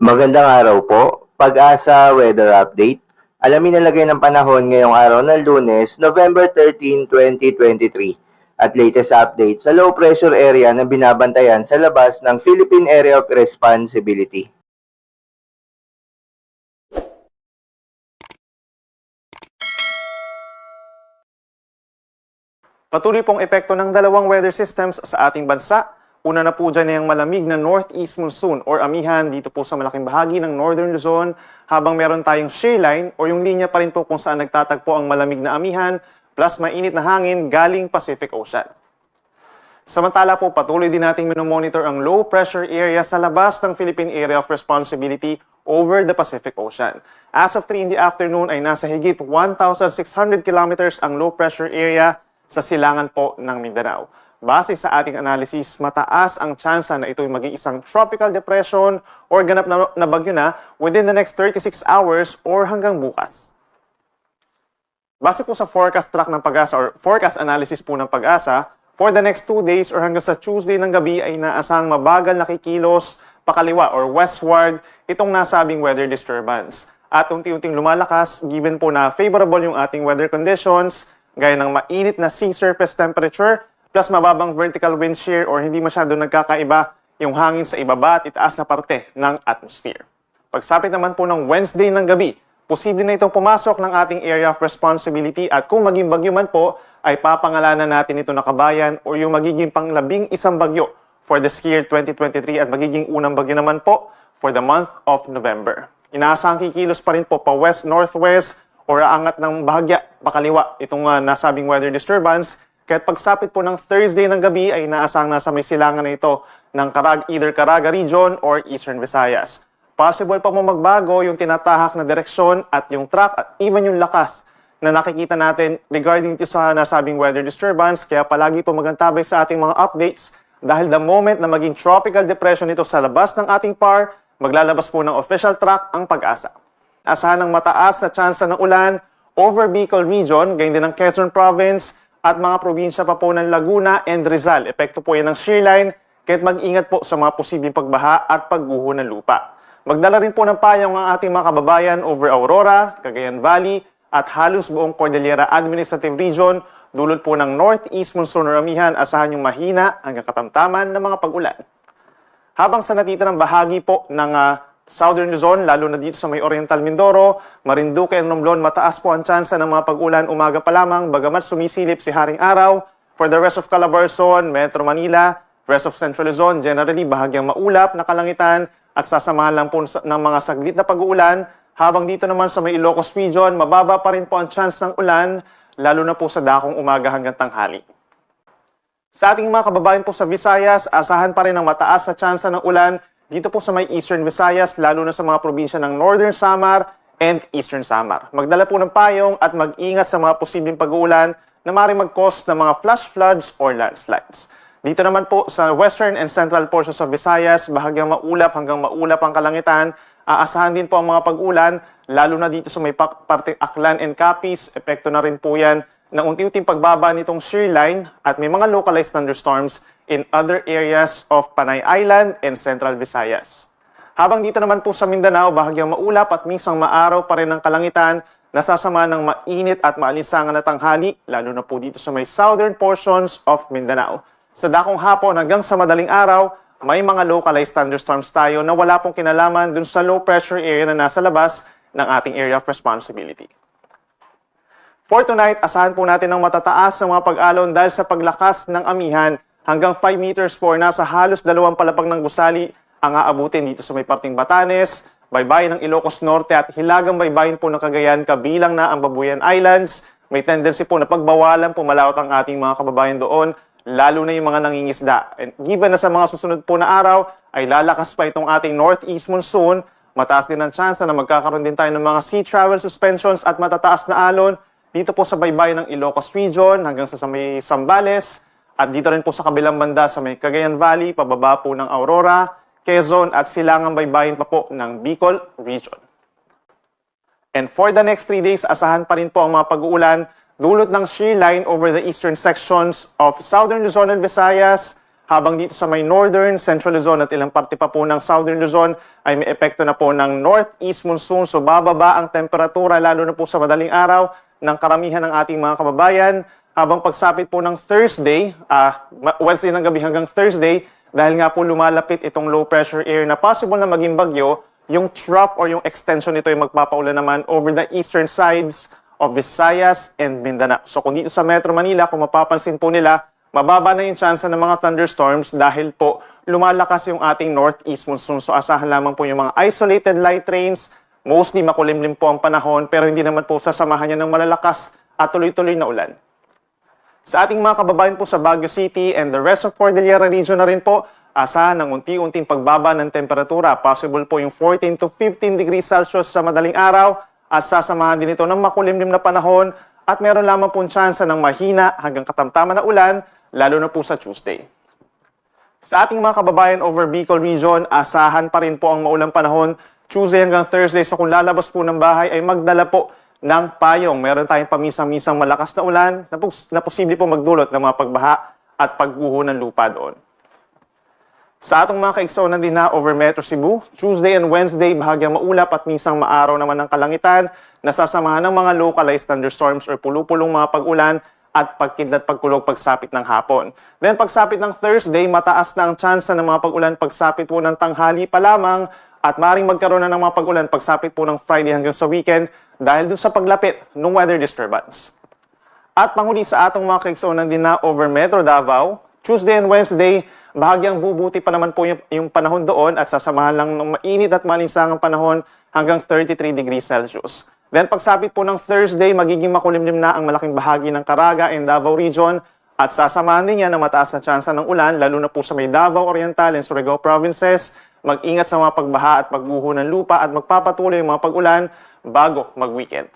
Magandang araw po. Pag-asa Weather Update. Alamin ang lagay ng panahon ngayong araw ng Lunes, November 13, 2023. At latest update sa low pressure area na binabantayan sa labas ng Philippine Area of Responsibility. Patuloy pong epekto ng dalawang weather systems sa ating bansa. Una na po dyan yung malamig na northeast monsoon or amihan dito po sa malaking bahagi ng Northern Luzon, habang meron tayong shear line o yung linya pa rin po kung saan nagtatagpo ang malamig na amihan plus mainit na hangin galing Pacific Ocean. Samantala po, patuloy din nating minomonitor ang low pressure area sa labas ng Philippine Area of Responsibility over the Pacific Ocean. As of 3 in the afternoon ay nasa higit 1,600 kilometers ang low pressure area sa silangan po ng Mindanao. Base sa ating analysis, mataas ang tsansa na ito'y maging isang tropical depression or ganap na bagyo na within the next 36 hours or hanggang bukas. Base po sa forecast track ng Pag-asa or forecast analysis po ng Pag-asa, for the next 2 days or hanggang sa Tuesday ng gabi ay naasang mabagal na kikilos pakaliwa or westward itong nasabing weather disturbance. At unti-unting lumalakas given po na favorable yung ating weather conditions gaya ng mainit na sea surface temperature plus mababang vertical wind shear or hindi masyado nagkakaiba yung hangin sa ibaba at itaas na parte ng atmosphere. Pagsapit naman po ng Wednesday ng gabi, posible na itong pumasok ng ating area of responsibility at kung maging bagyo man po, ay papangalanan natin ito na Kabayan o yung magiging pang-11 bagyo for this year 2023 at magiging unang bagyo naman po for the month of November. Inaasahang kikilos pa rin po pa west-northwest or aangat ng bahagya pakaliwa itong nasabing weather disturbance. Kaya't pagsapit po ng Thursday ng gabi ay inaasahang nasa may silangan na ito ng either Caraga region or Eastern Visayas. Possible pa mo magbago yung tinatahak na direksyon at yung track at even yung lakas na nakikita natin regarding to sa nasabing weather disturbance. Kaya palagi po magantabay sa ating mga updates dahil the moment na maging tropical depression ito sa labas ng ating PAR, maglalabas po ng official track ang Pag-asa. Asahan ng mataas na tsansa ng ulan over Bicol region, gayon din ng Quezon Province at mga probinsya pa po ng Laguna and Rizal. Epekto po yan ng shear line, kaya't mag-ingat po sa mga posibleng pagbaha at pagguho ng lupa. Magdala rin po ng payong ang ating mga kababayan over Aurora, Cagayan Valley at halos buong Cordillera Administrative Region, dulot po ng northeast monsoon or amihan, asahan yung mahina hanggang katamtaman ng mga pag-ulan. Habang sa natitirang bahagi po ng Southern Luzon, lalo na dito sa may Oriental Mindoro, Marinduque and Romblon, mataas po ang tsansa ng mga pag-ulan umaga pa lamang, bagamat sumisilip si Haring Araw. For the rest of Calabarzon, Metro Manila, rest of Central Luzon, generally bahagyang maulap na kalangitan at sasamahan lang po ng mga saglit na pag-uulan. Habang dito naman sa may Ilocos region, mababa pa rin po ang chance ng ulan, lalo na po sa dakong umaga hanggang tanghali. Sa ating mga kababayan po sa Visayas, asahan pa rin ang mataas na tsansa ng ulan dito po sa may Eastern Visayas, lalo na sa mga probinsya ng Northern Samar and Eastern Samar. Magdala po ng payong at mag-ingat sa mga posibleng pag-uulan na maaaring mag-cause ng mga flash floods or landslides. Dito naman po sa Western and Central portions of Visayas, bahagyang maulap hanggang maulap ang kalangitan. Aasahan din po ang mga pag-ulan, lalo na dito sa may parteng Aklan and Capiz. Epekto na rin po yan ng unti-unting pagbaba nitong shear line at may mga localized thunderstorms in other areas of Panay Island and Central Visayas. Habang dito naman po sa Mindanao, bahagyang maulap at minsang maaraw pa rin ang kalangitan, nasasama ng mainit at maalinsangan na tanghali, lalo na po dito sa may southern portions of Mindanao. Sa dakong hapon hanggang sa madaling araw, may mga localized thunderstorms tayo na wala pong kinalaman dun sa low pressure area na nasa labas ng ating area of responsibility. For tonight, asahan po natin ng matataas sa mga pag-alon dahil sa paglakas ng amihan. Hanggang 5 meters po, nasa halos 2 palapag ng gusali ang aabutin dito sa may parting Batanes, baybayin ng Ilocos Norte at hilagang baybayin po ng Cagayan, kabilang na ang Babuyan Islands. May tendency po na pagbawalan pumalawak ang ating mga kababayan doon, lalo na yung mga nangingisda. And given na sa mga susunod po na araw ay lalakas pa itong ating northeast monsoon, mataas din ang tsansa na magkakaroon din tayo ng mga sea travel suspensions at matataas na alon dito po sa baybayin ng Ilocos region hanggang sa may Zambales. At dito rin po sa kabilang banda sa may Cagayan Valley, pababa po ng Aurora, Quezon at silangang baybayin pa po ng Bicol region. And for the next 3 days, asahan pa rin po ang mga pag-uulan dulot ng shear line over the eastern sections of Southern Luzon and Visayas, habang dito sa may northern, central Luzon at ilang parte pa po ng southern Luzon ay may epekto na po ng northeast monsoon. So bababa ang temperatura lalo na po sa madaling araw ng karamihan ng ating mga kababayan. Habang pagsapit po ng Thursday, Wednesday ng gabi hanggang Thursday, dahil nga po lumalapit itong low pressure area na possible na maging bagyo, yung trough or yung extension nito ay magpapaulan naman over the eastern sides of Visayas and Mindanao. So kung dito sa Metro Manila, kung mapapansin po nila, mababa na yung chance ng mga thunderstorms dahil po lumalakas yung ating northeast monsoon. So asahan lamang po yung mga isolated light rains, mostly makulimlim po ang panahon pero hindi naman po sasamahan niya ng malalakas at tuloy-tuloy na ulan. Sa ating mga kababayan po sa Baguio City and the rest of Cordillera region na rin po, asahan ng unti-unting pagbaba ng temperatura. Possible po yung 14 to 15 degrees Celsius sa madaling araw at sasamahan din ito ng makulimlim na panahon at meron lamang pong tsansa ng mahina hanggang katamtaman na ulan lalo na po sa Tuesday. Sa ating mga kababayan over Bicol Region, asahan pa rin po ang maulang panahon Tuesday hanggang Thursday. So kung lalabas po ng bahay ay magdala po ng payong. Meron tayong pamisang-misang malakas na ulan na posible po magdulot ng mga pagbaha at pagguho ng lupa doon. Sa atong mga kaigsonan din na over Metro Cebu, Tuesday and Wednesday bahagyang maulap at minsang maaraw naman ng kalangitan, nasasamahan ng mga localized thunderstorms or pulupulong mga pag-ulan at pagkidlat pagkulog pagsapit ng hapon. Then pagsapit ng Thursday, mataas na ang tsansa ng mga pag-ulan pagsapit po ng tanghali pa lamang at maring magkaroon na ng mga pag-ulan pagsapit po ng Friday hanggang sa weekend dahil doon sa paglapit ng weather disturbance. At panghuli sa atong mga kaigsonan din na over Metro Davao, Tuesday and Wednesday, bahagyang bubuti pa naman po yung panahon doon at sasamahan lang ng mainit at malinsangang panahon hanggang 33 degrees Celsius. Then pagsapit po ng Thursday, magiging makulimlim na ang malaking bahagi ng Caraga and Davao Region at sasamahan din niya na mataas na tsansa ng ulan lalo na po sa may Davao Oriental and Surigao provinces. Mag-ingat sa mga pagbaha at pagguho ng lupa at magpapatuloy ang mga pag-ulan bago mag-weekend.